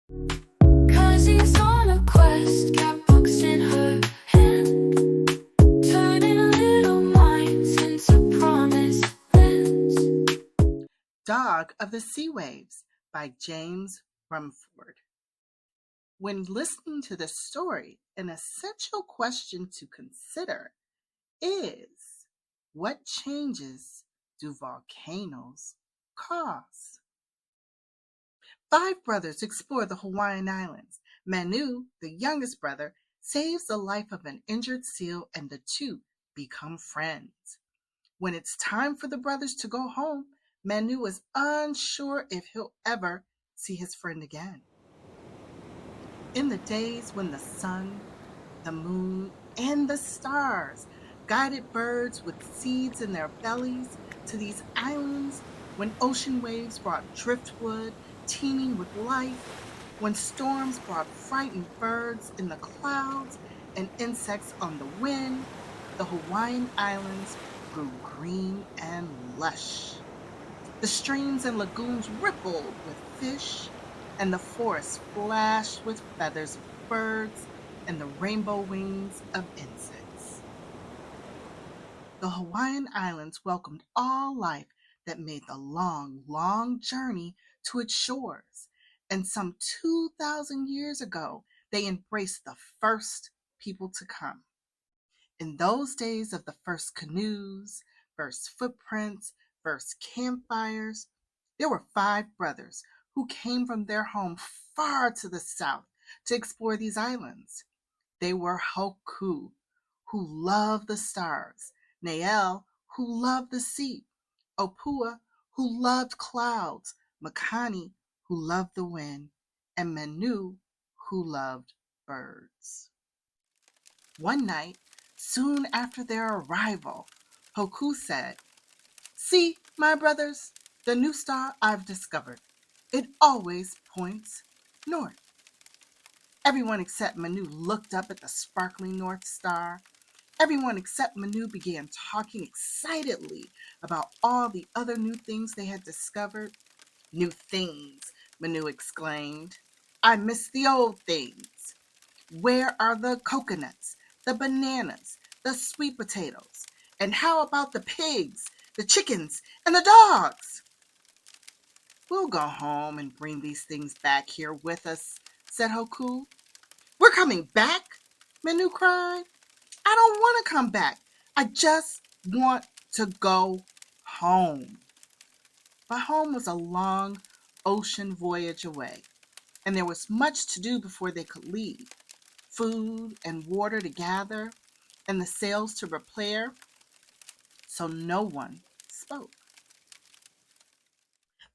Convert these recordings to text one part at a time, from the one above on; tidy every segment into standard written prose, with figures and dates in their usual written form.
'Cause he's on a quest, got books in her hand, turning little minds into promised lands. Dog of the Sea Waves by James Rumford. When listening to this story, an essential question to consider is, what changes do volcanoes cause? 5 brothers explore the Hawaiian Islands. Manu, the youngest brother, saves the life of an injured seal, and the two become friends. When it's time for the brothers to go home, Manu is unsure if he'll ever see his friend again. In the days when the sun, the moon, and the stars guided birds with seeds in their bellies to these islands, when ocean waves brought driftwood teeming with life, when storms brought frightened birds in the clouds and insects on the wind, the Hawaiian Islands grew green and lush. The streams and lagoons rippled with fish, and the forests flashed with feathers of birds and the rainbow wings of insects. The Hawaiian Islands welcomed all life that made the long, long journey to its shores, and some 2,000 years ago, they embraced the first people to come. In those days of the first canoes, first footprints, first campfires, there were 5 brothers who came from their home far to the south to explore these islands. They were Hoku, who loved the stars, Nael, who loved the sea, Opua, who loved clouds, Makani, who loved the wind, and Manu, who loved birds. One night, soon after their arrival, Hoku said, "See, my brothers, the new star I've discovered. It always points north." Everyone except Manu looked up at the sparkling North Star. Everyone except Manu began talking excitedly about all the other new things they had discovered. "New things," Manu exclaimed. "I miss the old things. Where are the coconuts, the bananas, the sweet potatoes? And how about the pigs, the chickens, and the dogs?" "We'll go home and bring these things back here with us," said Hoku. "We're coming back?" Manu cried. "I don't want to come back. I just want to go home." But home was a long ocean voyage away, and there was much to do before they could leave. Food and water to gather, and the sails to repair, so no one spoke.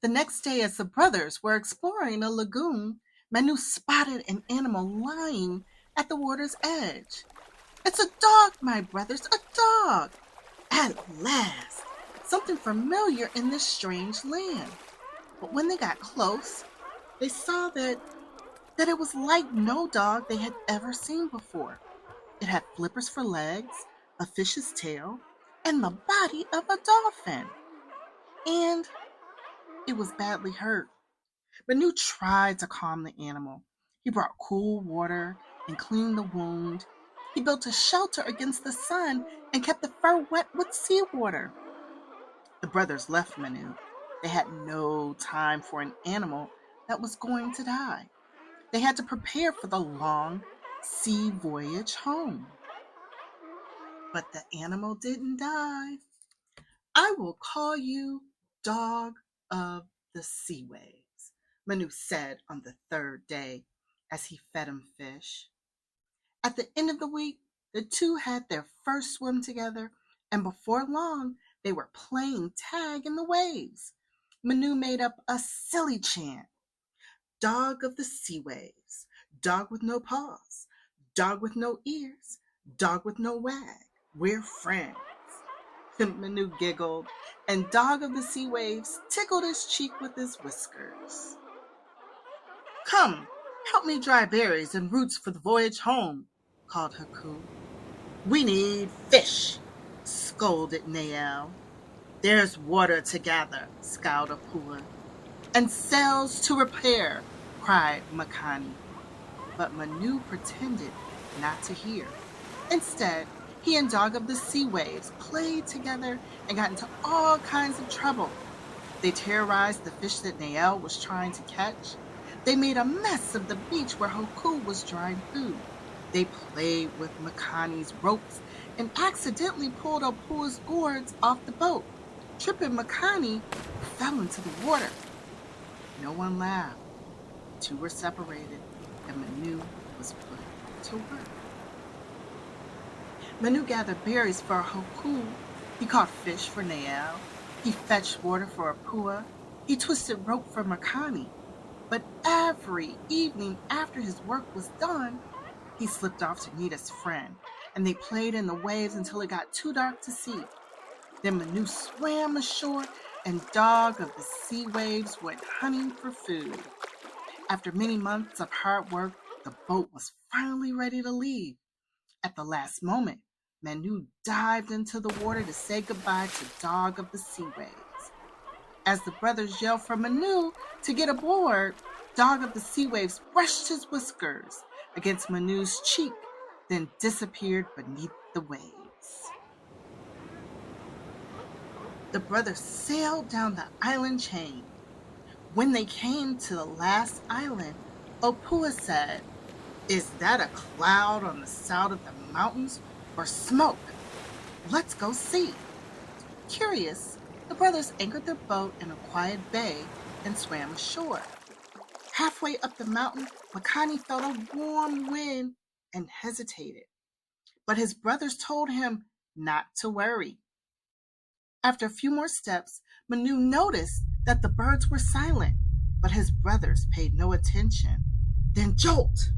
The next day, as the brothers were exploring a lagoon, Manu spotted an animal lying at the water's edge. "It's a dog, my brothers, a dog!" At last, something familiar in this strange land. But when they got close, they saw that it was like no dog they had ever seen before. It had flippers for legs, a fish's tail, and the body of a dolphin. And it was badly hurt. Manu tried to calm the animal. He brought cool water and cleaned the wound. He built a shelter against the sun and kept the fur wet with seawater. The brothers left Manu. They had no time for an animal that was going to die. They had to prepare for the long sea voyage home. But the animal didn't die. "I will call you Dog of the Sea Waves," Manu said on the 3rd day as he fed him fish. At the end of the week, the two had their first swim together, and before long, they were playing tag in the waves. Manu made up a silly chant. "Dog of the sea waves, dog with no paws, dog with no ears, dog with no wag, we're friends." Manu giggled, and Dog of the Sea Waves tickled his cheek with his whiskers. "Come, help me dry berries and roots for the voyage home," called Haku. "We need fish," scolded Nael. "There's water to gather," scowled Apua, "and sails to repair," cried Makani. But Manu pretended not to hear. Instead, he and Dog of the Sea Waves played together and got into all kinds of trouble. They terrorized the fish that Nael was trying to catch. They made a mess of the beach where Hoku was drying food. They played with Makani's ropes and accidentally pulled Opua's gourds off the boat, tripping Makani, who fell into the water. No one laughed. The two were separated, and Manu was put to work. Manu gathered berries for Hoku. He caught fish for Nael. He fetched water for Opua. He twisted rope for Makani. But every evening after his work was done, he slipped off to meet his friend, and they played in the waves until it got too dark to see. Then Manu swam ashore, and Dog of the Sea Waves went hunting for food. After many months of hard work, the boat was finally ready to leave. At the last moment, Manu dived into the water to say goodbye to Dog of the Sea Waves. As the brothers yelled for Manu to get aboard, Dog of the Sea Waves brushed his whiskers against Manu's cheek, then disappeared beneath the waves. The brothers sailed down the island chain. When they came to the last island, Opua said, "Is that a cloud on the side of the mountains or smoke? Let's go see." Curious, the brothers anchored their boat in a quiet bay and swam ashore. Halfway up the mountain, Makani felt a warm wind and hesitated. But his brothers told him not to worry. After a few more steps, Manu noticed that the birds were silent, but his brothers paid no attention. Then jolt!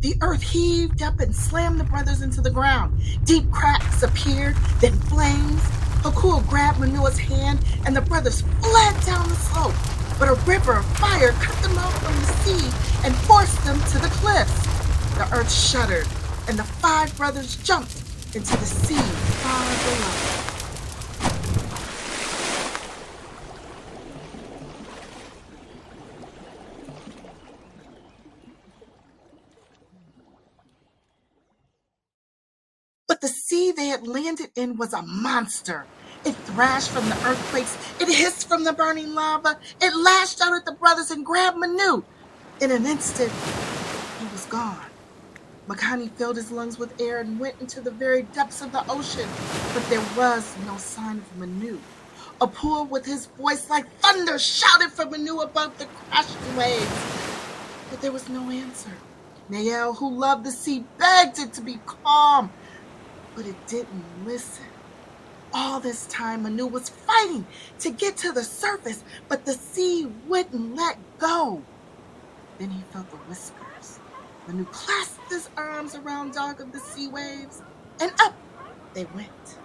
The earth heaved up and slammed the brothers into the ground. Deep cracks appeared, then flames. Hoku grabbed Manua's hand, and the brothers fled down the slope. But a river of fire cut them off from the sea and forced them to the cliffs. The earth shuddered, and the 5 brothers jumped into the sea far below. But the sea they had landed in was a monster. It thrashed from the earthquakes. It hissed from the burning lava. It lashed out at the brothers and grabbed Manu. In an instant, he was gone. Makani filled his lungs with air and went into the very depths of the ocean, but there was no sign of Manu. Opua, with his voice like thunder, shouted for Manu above the crashing waves, but there was no answer. Nael, who loved the sea, begged it to be calm, but it didn't listen. All this time, Manu was fighting to get to the surface, but the sea wouldn't let go. Then he felt the whiskers. Manu clasped his arms around Dog of the Sea Waves, and up they went.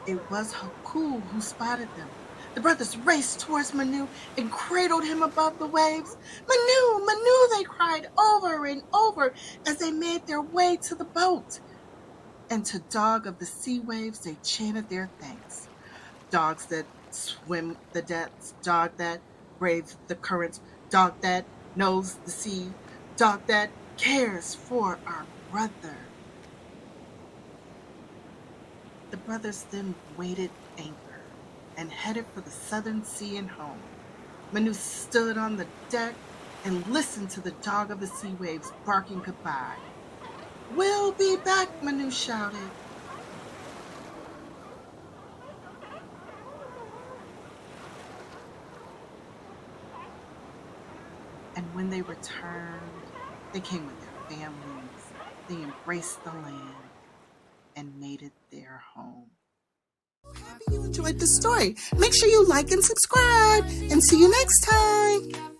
It was Hoku who spotted them. The brothers raced towards Manu and cradled him above the waves. "Manu, Manu," they cried over and over as they made their way to the boat. And to Dog of the Sea Waves, they chanted their thanks. Dogs that swim the depths, dog that braves the currents, dog that knows the sea, dog that cares for our brother. The brothers then weighed anchor and headed for the southern sea and home. Manu stood on the deck and listened to the Dog of the Sea Waves barking goodbye. "We'll be back," Manu shouted. And when they returned, they came with their families. They embraced the land and made it their home. Happy you enjoyed the story. Make sure you like and subscribe, and see you next time.